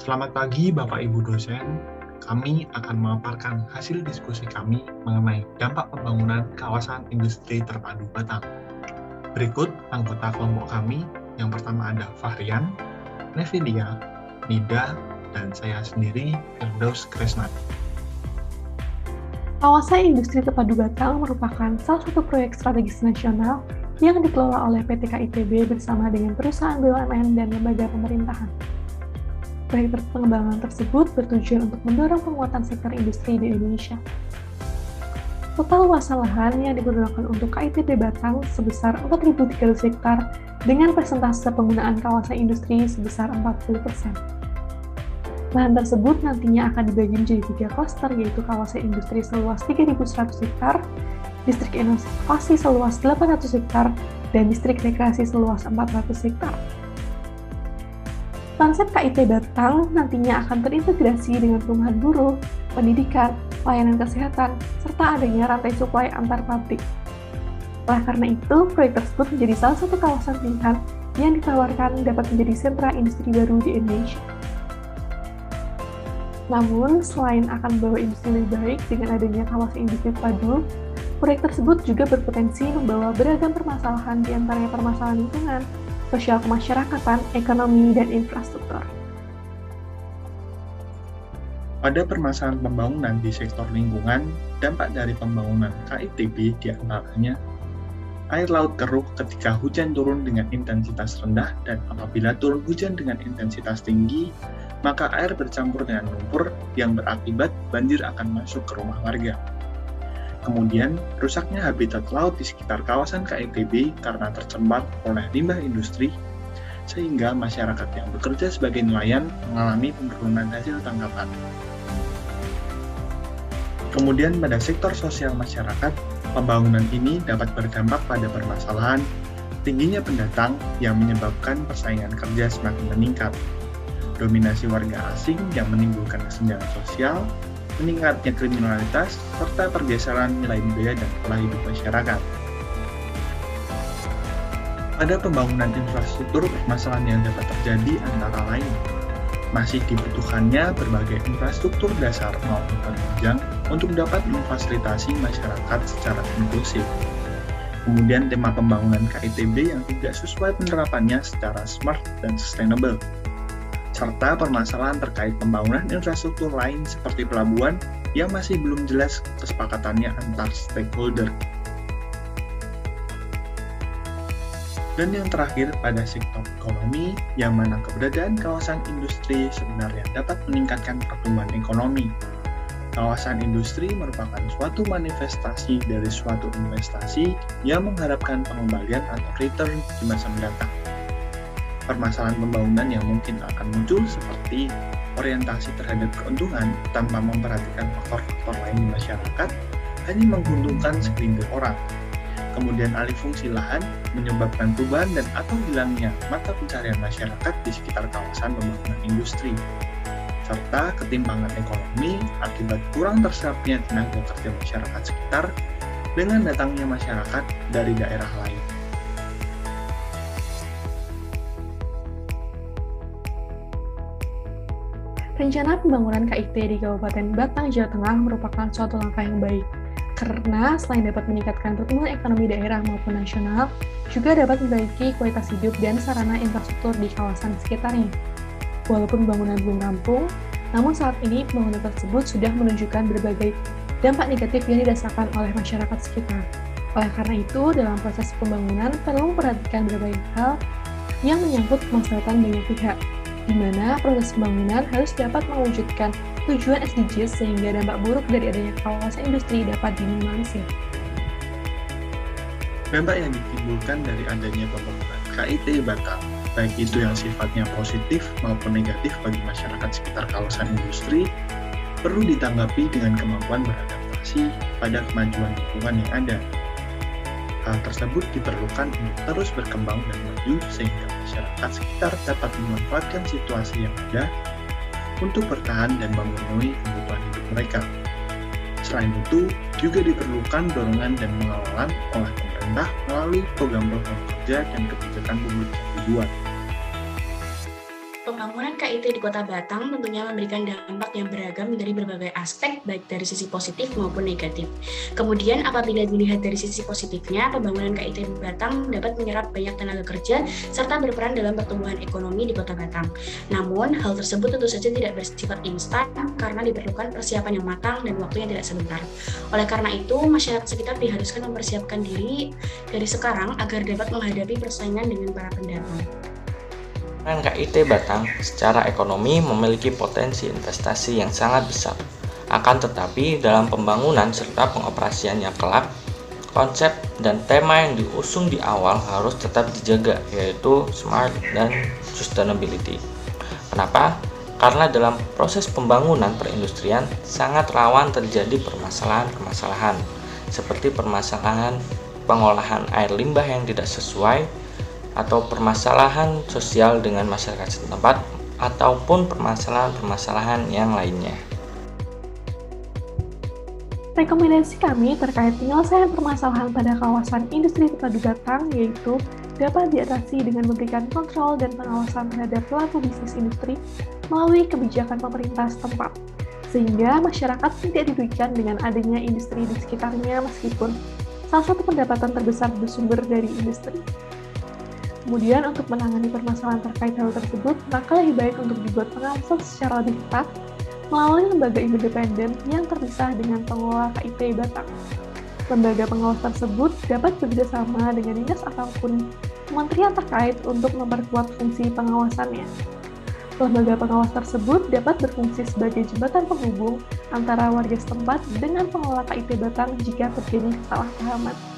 Selamat pagi Bapak Ibu dosen. Kami akan memaparkan hasil diskusi kami mengenai dampak pembangunan kawasan industri terpadu Batang. Berikut anggota kelompok kami. Yang pertama ada Fahrian, Nevilia, Nida, dan saya sendiri, Firdaus Kresnati. Kawasan Industri Terpadu Batang merupakan salah satu proyek strategis nasional yang dikelola oleh PT KITB bersama dengan perusahaan BUMN dan lembaga pemerintahan. Proyek pengembangan tersebut bertujuan untuk mendorong penguatan sektor industri di Indonesia. Total luasan lahan yang digunakan untuk KITB Batang sebesar 4.300 hektar dengan persentase penggunaan kawasan industri sebesar 40%. Lahan tersebut nantinya akan dibagi menjadi 3 klaster, yaitu kawasan industri seluas 3.100 hektar, distrik inovasi seluas 800 hektar, dan distrik rekreasi seluas 400 hektar. Konsep KIT Batang nantinya akan terintegrasi dengan perumahan buruh, pendidikan, layanan kesehatan, serta adanya rantai suplai antar pabrik. Oleh karena itu, proyek tersebut menjadi salah satu kawasan pilihan yang ditawarkan dapat menjadi sentra industri baru di Indonesia. Namun, selain akan membawa industri lebih baik dengan adanya kawasan industri terpadu, proyek tersebut juga berpotensi membawa beragam permasalahan di antaranya permasalahan lingkungan, sosial kemasyarakatan, ekonomi, dan infrastruktur. Pada permasalahan pembangunan di sektor lingkungan, dampak dari pembangunan KITB diantaranya air laut keruh ketika hujan turun dengan intensitas rendah, dan apabila turun hujan dengan intensitas tinggi, maka air bercampur dengan lumpur yang berakibat banjir akan masuk ke rumah warga. Kemudian, rusaknya habitat laut di sekitar kawasan KITB karena tercemar oleh limbah industri, sehingga masyarakat yang bekerja sebagai nelayan mengalami penurunan hasil tangkapan. Kemudian, pada sektor sosial masyarakat, pembangunan ini dapat berdampak pada permasalahan tingginya pendatang yang menyebabkan persaingan kerja semakin meningkat, dominasi warga asing yang menimbulkan kesenjangan sosial, meningkatnya kriminalitas, serta pergeseran nilai budaya dan pola hidup masyarakat. Pada pembangunan infrastruktur, permasalahan yang dapat terjadi antara lain masih dibutuhkannya berbagai infrastruktur dasar maupun penunjang untuk dapat memfasilitasi masyarakat secara inklusif. Kemudian tema pembangunan KITB yang tidak sesuai penerapannya secara smart dan sustainable, serta permasalahan terkait pembangunan infrastruktur lain seperti pelabuhan yang masih belum jelas kesepakatannya antar stakeholder. Dan yang terakhir, pada sektor ekonomi, yang mana keberadaan kawasan industri sebenarnya dapat meningkatkan pertumbuhan ekonomi. Kawasan industri merupakan suatu manifestasi dari suatu investasi yang mengharapkan pengembalian atau return di masa mendatang. Permasalahan pembangunan yang mungkin akan muncul seperti orientasi terhadap keuntungan tanpa memperhatikan faktor-faktor lain di masyarakat hanya menguntungkan segelintir orang. Kemudian alih fungsi lahan menyebabkan perubahan dan atau hilangnya mata pencarian masyarakat di sekitar kawasan pembangunan industri, serta ketimpangan ekonomi akibat kurang terserapnya tenaga kerja masyarakat sekitar dengan datangnya masyarakat dari daerah lain. Rencana pembangunan KIT di Kabupaten Batang, Jawa Tengah merupakan suatu langkah yang baik, karena selain dapat meningkatkan pertumbuhan ekonomi daerah maupun nasional, juga dapat memperbaiki kualitas hidup dan sarana infrastruktur di kawasan sekitarnya. Walaupun pembangunan belum rampung, namun saat ini pembangunan tersebut sudah menunjukkan berbagai dampak negatif yang dirasakan oleh masyarakat sekitar. Oleh karena itu, dalam proses pembangunan perlu memperhatikan berbagai hal yang menyangkut kemaslahatan banyak pihak, di mana proses pembangunan harus dapat mewujudkan tujuan SDGs sehingga dampak buruk dari adanya kawasan industri dapat diminimalisir. Dampak yang ditimbulkan dari adanya pembangunan KIT Batang, baik itu yang sifatnya positif maupun negatif bagi masyarakat sekitar kawasan industri, perlu ditanggapi dengan kemampuan beradaptasi pada kemajuan lingkungan yang ada. Hal tersebut diperlukan untuk terus berkembang dan maju sehingga masyarakat sekitar dapat memanfaatkan situasi yang ada untuk bertahan dan memenuhi kebutuhan hidup mereka. Selain itu, juga diperlukan dorongan dan pengawalan oleh pemerintah melalui program-program kerja dan kebijakan publik yang dibuat. Pembangunan KIT di Kota Batang tentunya memberikan dampak yang beragam dari berbagai aspek, baik dari sisi positif maupun negatif. Kemudian apabila dilihat dari sisi positifnya, pembangunan KIT di Batang dapat menyerap banyak tenaga kerja serta berperan dalam pertumbuhan ekonomi di Kota Batang. Namun, hal tersebut tentu saja tidak bersifat instan karena diperlukan persiapan yang matang dan waktu yang tidak sebentar. Oleh karena itu, masyarakat sekitar diharuskan mempersiapkan diri dari sekarang agar dapat menghadapi persaingan dengan para pendatang. KIT Batang secara ekonomi memiliki potensi investasi yang sangat besar. Akan tetapi, dalam pembangunan serta pengoperasiannya kelak, konsep dan tema yang diusung di awal harus tetap dijaga, yaitu smart dan sustainability. Kenapa? Karena dalam proses pembangunan perindustrian sangat rawan terjadi permasalahan-permasalahan, seperti permasalahan pengolahan air limbah yang tidak sesuai, atau permasalahan sosial dengan masyarakat setempat, ataupun permasalahan-permasalahan yang lainnya. Rekomendasi kami terkait penyelesaian permasalahan pada kawasan industri terpadu Batang yaitu dapat diatasi dengan memberikan kontrol dan pengawasan terhadap pelaku bisnis industri melalui kebijakan pemerintah setempat, sehingga masyarakat tidak dirugikan dengan adanya industri di sekitarnya meskipun salah satu pendapatan terbesar bersumber dari industri. Kemudian untuk menangani permasalahan terkait hal tersebut, maka lebih baik untuk dibuat pengawasan secara lebih ketat melalui lembaga independen yang terpisah dengan pengelola KIT Batang. Lembaga pengawas tersebut dapat bekerjasama dengan dinas ataupun kementerian terkait untuk memperkuat fungsi pengawasannya. Lembaga pengawas tersebut dapat berfungsi sebagai jembatan penghubung antara warga setempat dengan pengelola KIT Batang jika terjadi kesalahpahaman.